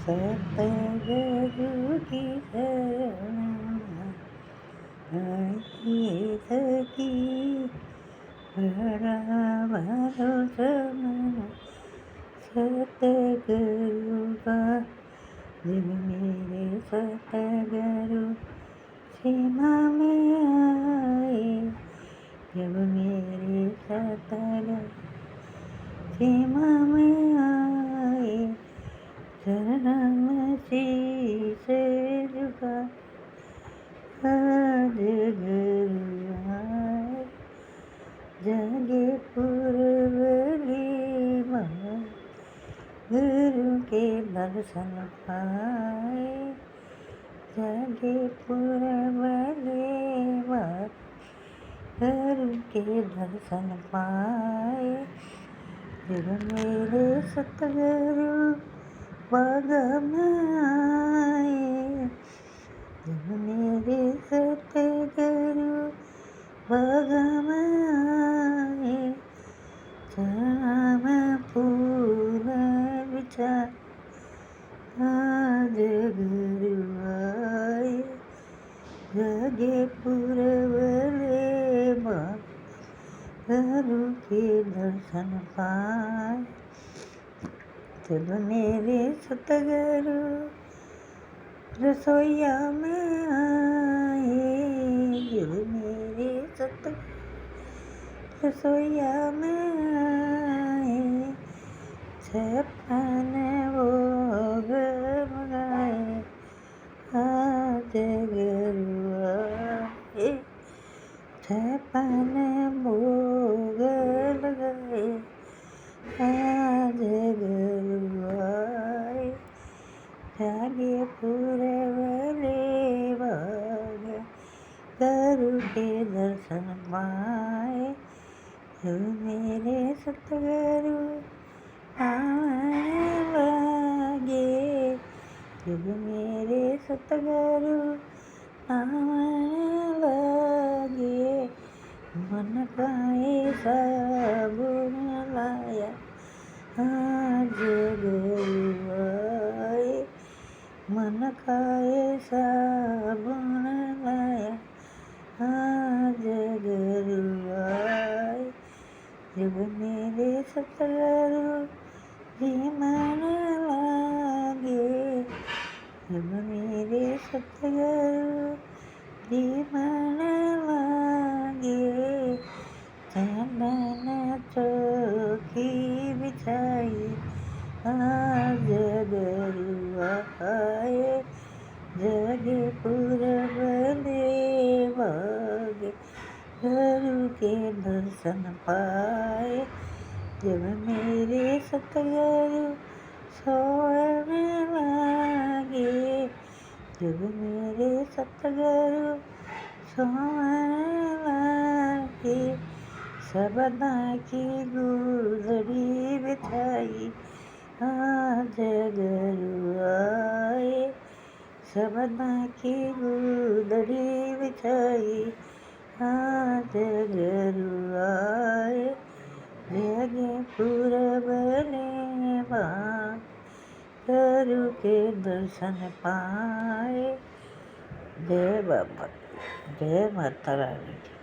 सतगुरु की शरण आइए सखी, बड़ा भरोसा मन सतगुरु का। जब मेरे सतगुरु सीमा में आए, जब मेरे सतगुरु सीमा में आए, चरण शीश झुका आज गुरु आए। जागे पुरवली माँ, गुरु के दर्शन पाए। जागे पुरवली माँ, गुरु के दर्शन पाए। जब मेरे सतगुरु बाग में आए, जब मेरे सतगुरु बाग में आए, चरण फूल बिछा आज गुरु आए। जागे पुरवले माँ, गुरु के दर्शन पाए। जब मेरे सतगुरु रसोइया में आए, जब मेरे सतगुरु रसोइया में आए, छप्पन भोग मंगाए आज गुरु आए। छप्पन भोग लगाए आज गुरु आए। जागे पुरवले बाग, गुरु के दर्शन पाए। जब मेरे सतगुरु आने लगे, जब मेरे सतगुरु आने लगे, मन का ऐसा गुण लाया आज गुरु आए। मन का ऐसा गुण लाया आज गुरु आए। जब मेरे सतगुरु जी मन लागे, जब मेरे सतगुरु जी मन लागे, चंदन चौकी बिछाई आज गुरु आए। जागे पुरवले बाग, गुरु के दर्शन पाए। जब मेरे सतगुरु सोने लगे, जब मेरे सतगुरु सोने लगे, सबदा की गुदड़ी बिछाई आज गुरु आए। सबदा की गुदड़ी बिछाई आज गुरु आए। जागे पुरवले माँ, गुरु के दर्शन पाए। जय बाबा, जय माता रानी।